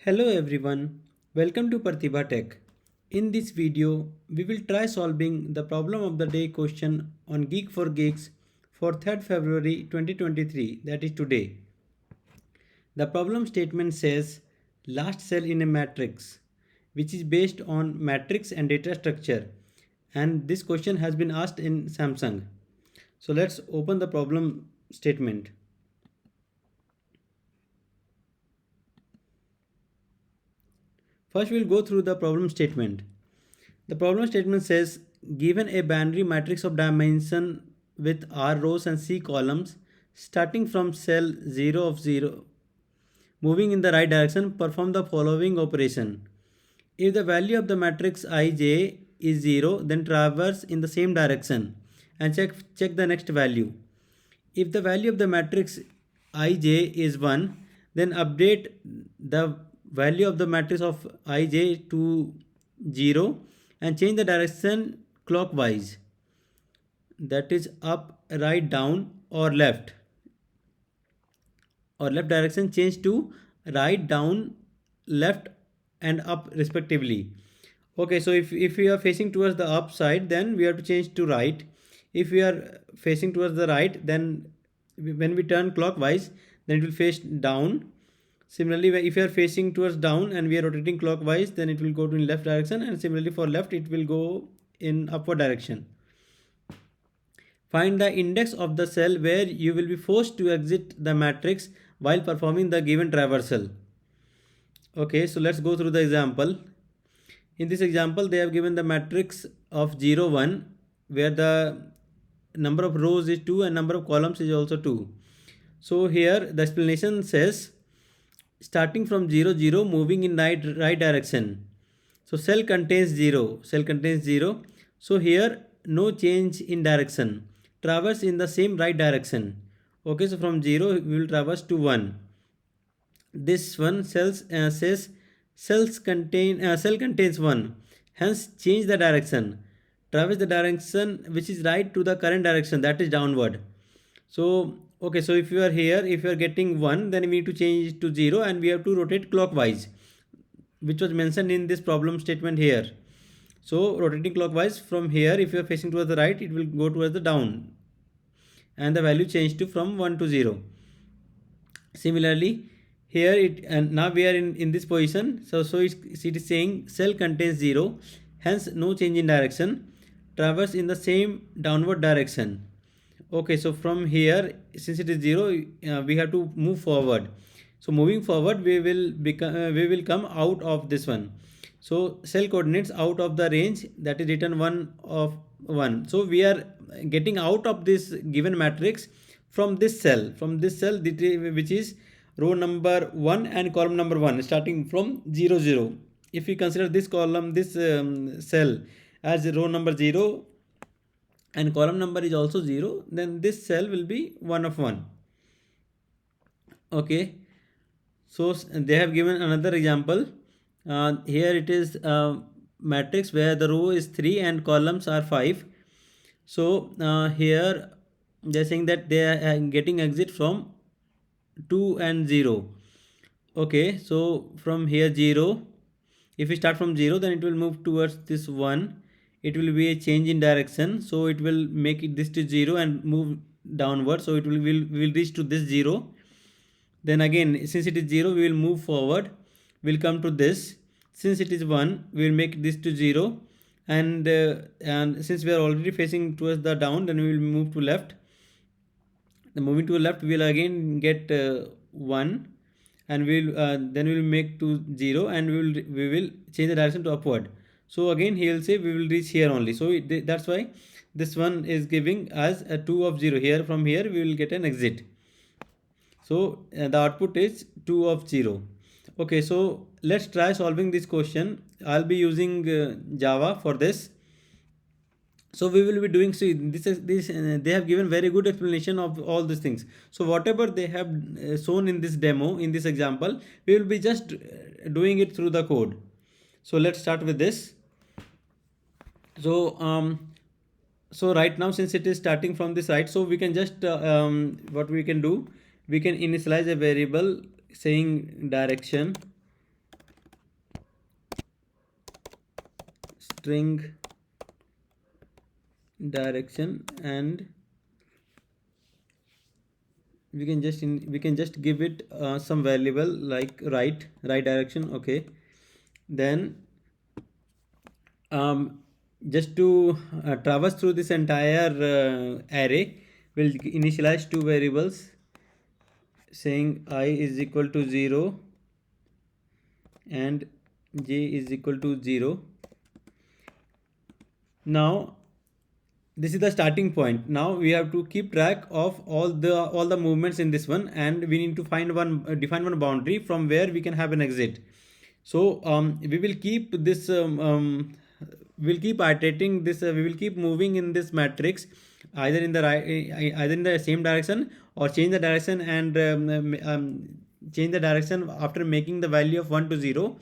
Hello everyone, welcome to Pratibha Tech. In this video, we will try solving the problem of the day question on Geek for Geeks for 3rd February 2023, that is today. The problem statement says last cell in a matrix, which is based on matrix and data structure, and this question has been asked in Samsung. So let's open the problem statement. First, we'll go through the problem statement. The problem statement says, given a binary matrix of dimension with R rows and C columns, starting from cell 0 of 0, moving in the right direction, perform the following operation. If the value of the matrix Ij is 0, then traverse in the same direction and check the next value. If the value of the matrix Ij is 1, then update the value of the matrix of Ij to 0 and change the direction clockwise, that is up, right, down, or left direction change to right, down, left, and up respectively. Okay, so if we are facing towards the up side, then we have to change to right. If we are facing towards the right, then when we turn clockwise, then it will face down. Similarly, if you are facing towards down and we are rotating clockwise, then it will go to in left direction, and similarly for left it will go in upward direction. Find the index of the cell where you will be forced to exit the matrix while performing the given traversal. Okay, so let's go through the example. In this example, they have given the matrix of 0, 1, where the number of rows is 2 and number of columns is also 2. So here the explanation says, starting from 0, 0, moving in right direction. So cell contains 0. So here no change in direction. Traverse in the same right direction. Okay, so from 0 we will traverse to 1. This one says cell contains 1. Hence change the direction. Traverse the direction which is right to the current direction, that is downward. So okay, so if you are here, if you are getting 1, then we need to change it to 0 and we have to rotate clockwise, which was mentioned in this problem statement here. So rotating clockwise from here, if you are facing towards the right, it will go towards the down and the value changed to from 1 to 0. Similarly here it, and now we are in this position, so it is saying cell contains 0, hence no change in direction, traverse in the same downward direction. Okay, so from here, since it is 0, we have to move forward. So moving forward, we will come out of this one. So cell coordinates out of the range, that is written 1 of 1. So we are getting out of this given matrix from this cell, which is row number 1 and column number 1, starting from 0, 0. If we consider this column, this cell as row number 0 and column number is also 0, then this cell will be 1 of 1. Okay, so they have given another example. Here it is a matrix where the row is 3 and columns are 5. So here they are saying that they are getting exit from 2 and 0. Okay, so from here 0, if we start from 0, then it will move towards this 1. It will be a change in direction, so it will make it this to 0 and move downward, so we will reach to this 0. Then again, since it is 0, we will move forward, we'll come to this. Since it is 1, we will make this to 0, and since we are already facing towards the down, then we will move to left. Then moving to the left, we will again get 1, and then we will make to 0, and we will change the direction to upward. So again he will say we will reach here only. So that's why this one is giving us a 2 of 0. Here from here we will get an exit. So the output is 2 of 0. Okay, so let's try solving this question. I'll be using Java for this. So we will be doing, see, they have given very good explanation of all these things. So whatever they have shown in this demo, in this example, we will be just doing it through the code. So let's start with this. So so right now, since it is starting from this side, so we can just what we can do, we can initialize a variable saying direction string direction, and we can just give it some variable like right direction. Okay, then just to traverse through this entire array, we'll initialize two variables saying I is equal to 0 and j is equal to 0. Now this is the starting point. Now we have to keep track of all the movements in this one, and we need to find one define one boundary from where we can have an exit. So we will keep this we'll keep iterating this, we will keep moving in this matrix either in the right, either in the same direction, or change the direction and change the direction after making the value of 1 to 0.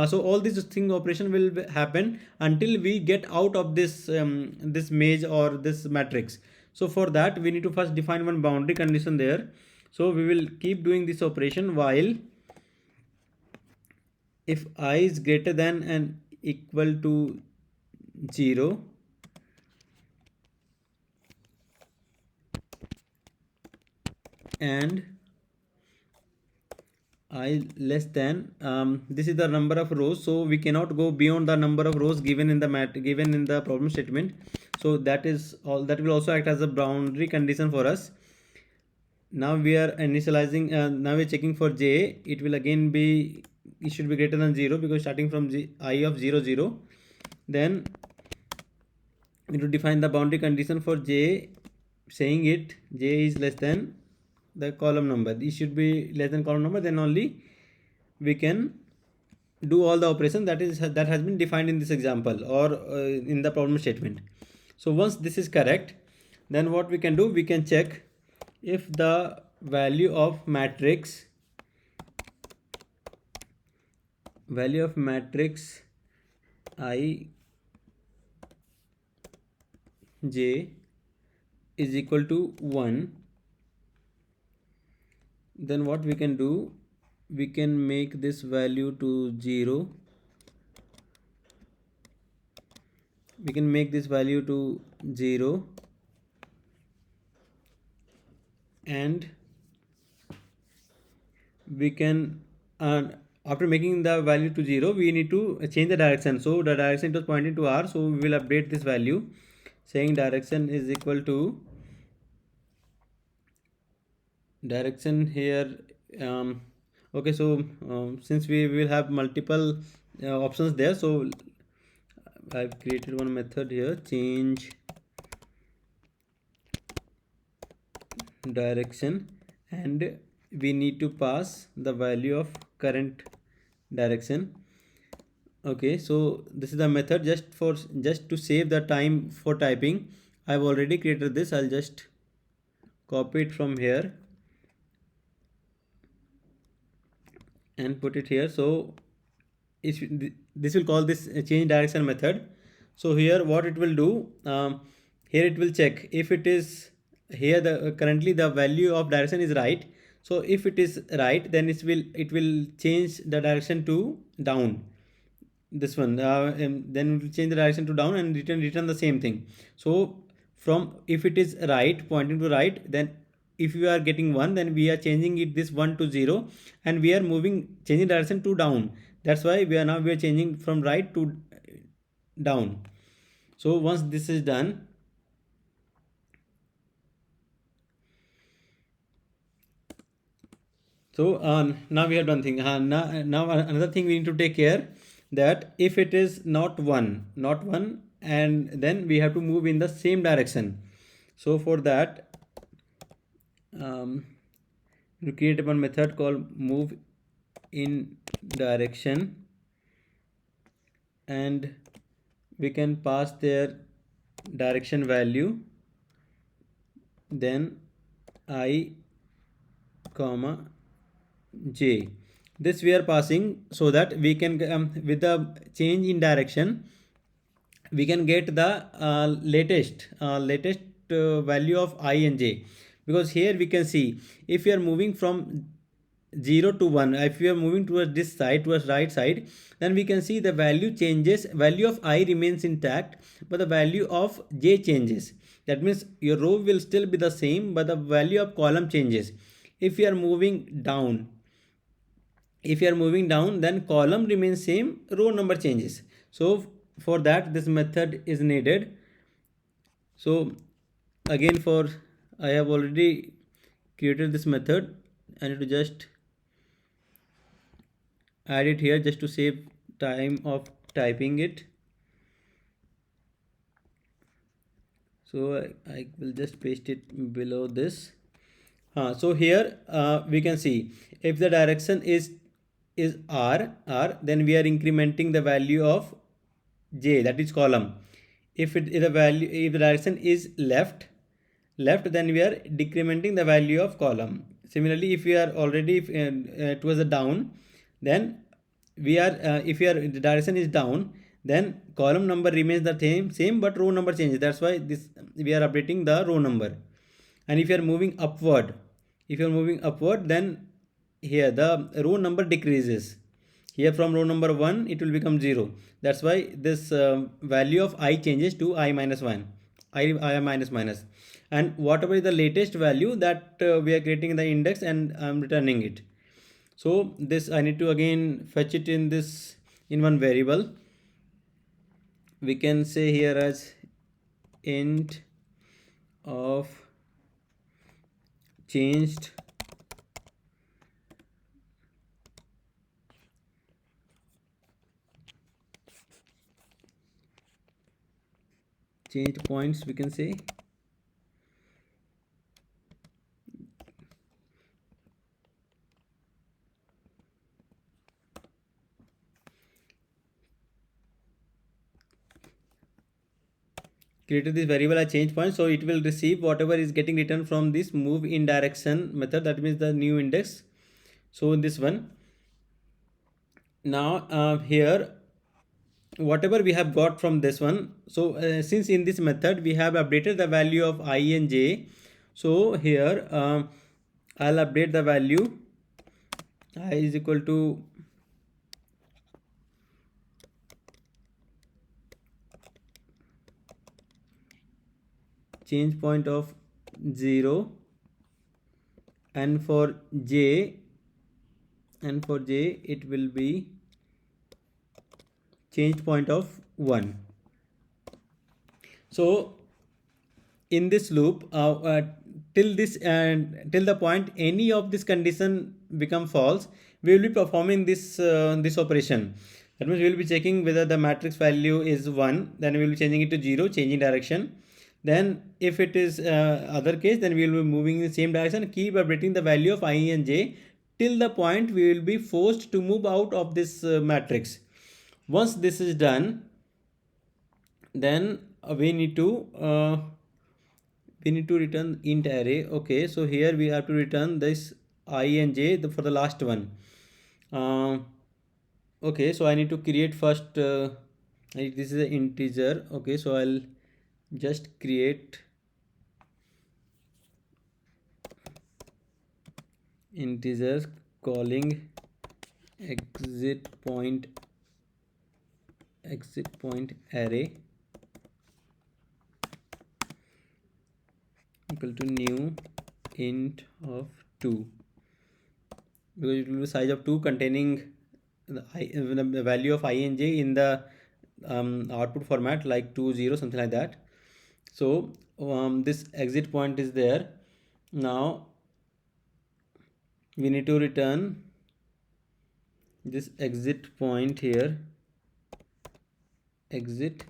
So all these thing operation will happen until we get out of this maze or this matrix. So for that we need to first define one boundary condition there. So we will keep doing this operation while if I is greater than and equal to 0, and I less than this is the number of rows, so we cannot go beyond the number of rows given in the problem statement. So that is all, that will also act as a boundary condition for us. Now we are initializing, now we're checking for j. It will again be, it should be greater than 0 because starting from I of 0 0. Then we need to define the boundary condition for j, saying it j is less than the column number. It should be less than column number, then only we can do all the operation that has been defined in this example or in the problem statement. So once this is correct, then what we can do, we can check if the value of matrix I j is equal to 1, then what we can do, we can make this value to 0, we can make this value to 0, and we can after making the value to 0, we need to change the direction. So the direction was pointing to r, so we will update this value saying direction is equal to direction here. Okay, so since we will have multiple options there, so I've created one method here, change direction, and we need to pass the value of current direction. Okay, so this is the method just to save the time for typing. I've already created this. I'll just copy it from here and put it here. So this will call this change direction method. So here what it will do, here it will check if it is here currently the value of direction is right. So if it is right, then it will change the direction to down, this one, and then it will change the direction to down and return the same thing. So from if it is right, pointing to right, then if you are getting 1, then we are changing it this 1 to 0, and we are changing direction to down. That's why we are changing from right to down. So once this is done, so now we have done thing. Now another thing we need to take care, that if it is not 1, and then we have to move in the same direction. So for that we create one method called move in direction, and we can pass their direction value, then I comma j. This we are passing so that we can with the change in direction we can get the latest value of I and j, because here we can see if we are moving from 0 to 1, if we are moving towards this side, towards right side, then we can see the value changes. Value of I remains intact, but the value of j changes. That means your row will still be the same, but the value of column changes. If you are moving down, then column remains same, row number changes. So for that, this method is needed. So again, for I have already created this method. I need to just add it here just to save time of typing it. So I will just paste it below this. So here we can see if the direction is r, then we are incrementing the value of j, that is column. If the direction is left, then we are decrementing the value of column. Similarly, if we are already towards the down, then we are if the direction is down, then column number remains the same, but row number changes. That's why this we are updating the row number. And if you are moving upward, then here the row number decreases. Here from row number 1 it will become 0. That's why this value of I changes to I minus 1, I minus minus. And whatever is the latest value, that we are creating the index and I'm returning it. So this I need to again fetch it in one variable. We can say here as int of changed points, we can say. Created this variable as change point, so it will receive whatever is getting returned from this move in direction method, that means the new index. So in this one, now here whatever we have got from this one, so since in this method we have updated the value of I and j, so here I'll update the value I is equal to change point of 0, and for j it will be change point of 1. So in this loop till the point any of this condition become false, we will be performing this operation. That means we will be checking whether the matrix value is 1, then we will be changing it to 0, changing direction. Then if it is other case, then we will be moving in the same direction, keep updating the value of I and j till the point we will be forced to move out of this matrix. Once this is done, then we need to return int array. Okay, so here we have to return this I and j for the last one. Okay, so I need to create first this is an integer. Okay, so I'll just create integers calling exit point array equal to new int of 2, because it will be size of 2 containing the value of I and j in the output format like 2 0 something like that. So this exit point is there. Now we need to return this exit point here, exit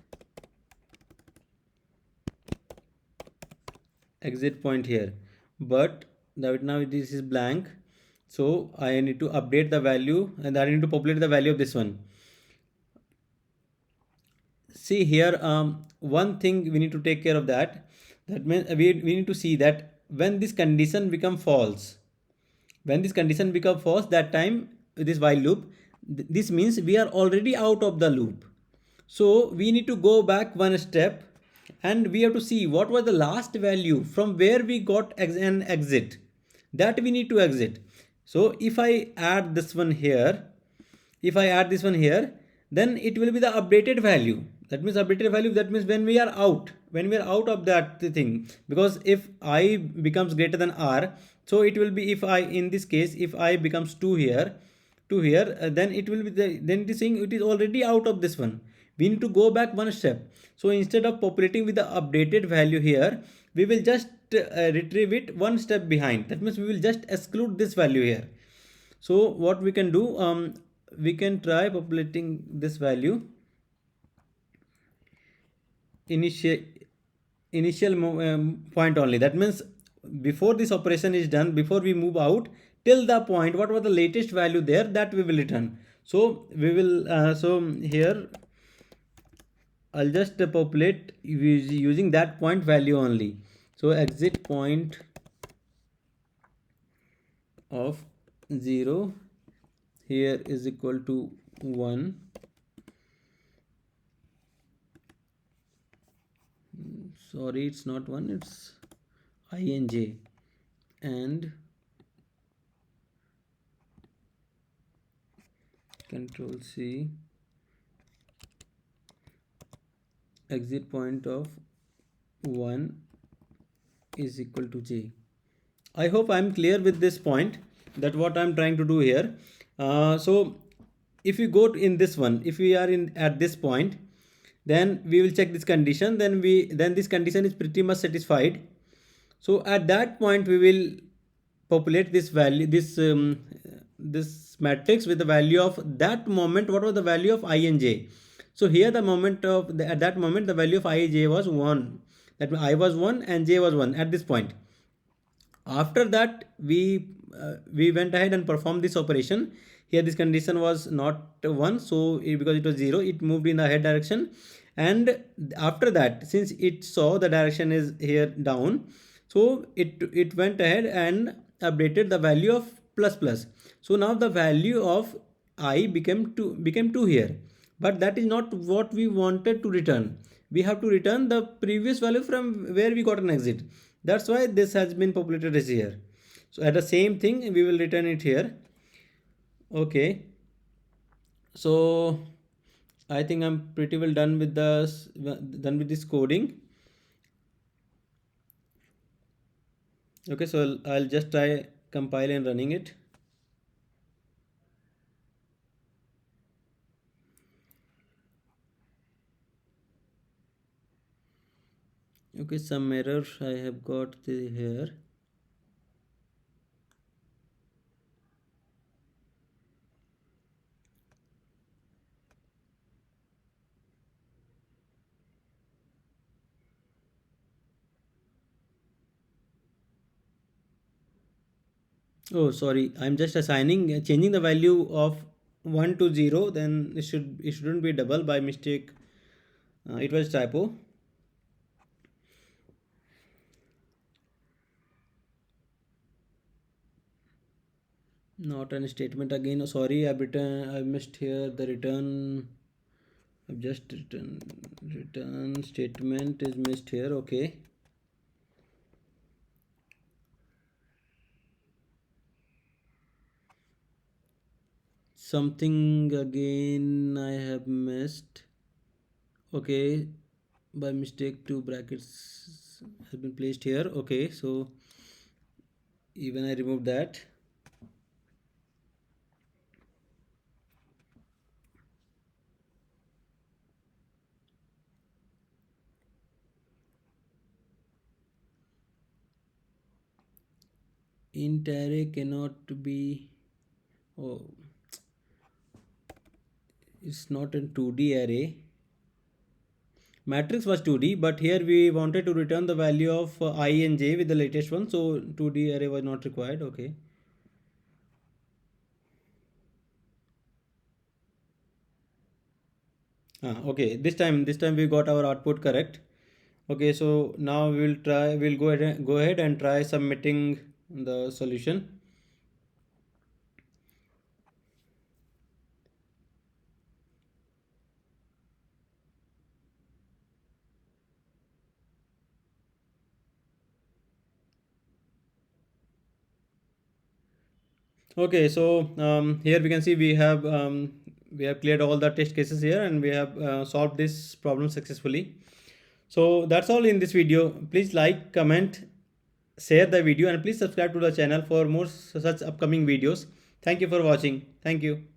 point here, but now this is blank, so I need to update the value and I need to populate the value of this one. See here one thing we need to take care of, that means we need to see that when this condition become false, that time this while loop, this means we are already out of the loop. So we need to go back one step and we have to see what was the last value from where we got an exit, that we need to exit. So if I add this one here, if I add this one here, then it will be the updated value. That means updated value, that means when we are out of that thing, because if I becomes greater than R, so it will be, if I, in this case, if I becomes 2 here, 2 here, then it will be then it is saying it is already out of this one. We need to go back one step. So instead of populating with the updated value here, we will just retrieve it one step behind. That means we will just exclude this value here. So what we can do, we can try populating this value initial point only. That means before this operation is done, before we move out, till the point what was the latest value there, that we will return. So we will so here I'll just populate using that point value only. So exit point of 0 here is equal to 1. Sorry, it's not 1, it's ing, and control C, exit point of 1 is equal to j. I hope I'm clear with this point, that what I'm trying to do here. So if we go in this one, if we are in at this point, then we will check this condition, then this condition is pretty much satisfied. So at that point we will populate this value, this matrix with the value of that moment. What was the value of I and j? So here the moment of at that moment the value of I j was 1. That means I was 1 and j was 1 at this point. After that we went ahead and performed this operation. Here this condition was not 1, so because it was 0, it moved in the head direction. And after that, since it saw the direction is here down, so it went ahead and updated the value of plus plus. So now the value of I became 2 here, but that is not what we wanted to return. We have to return the previous value from where we got an exit. That's why this has been populated as here. So at the same thing we will return it here. Okay, so I think I'm pretty well done with this coding. Okay, so I'll just try compile and running it. Okay, some error I have got here. Oh, sorry, I'm just assigning changing the value of 1 to 0, then it shouldn't be double by mistake. It was typo. Not an statement again. Oh, sorry, I missed here the return. I've just return statement is missed here. Okay. Something again I have missed. Okay, by mistake two brackets has been placed here. Okay, so even I removed that. Int array cannot be, oh, it's not a 2D array. Matrix was 2D, but here we wanted to return the value of I and j with the latest one, so 2D array was not required. Okay. Okay, this time we got our output correct. Okay, so now we'll go ahead and try submitting the solution. Okay, so here we can see we have cleared all the test cases here, and we have solved this problem successfully. So that's all in this video. Please like, comment, share the video, and please subscribe to the channel for more such upcoming videos. Thank you for watching. Thank you.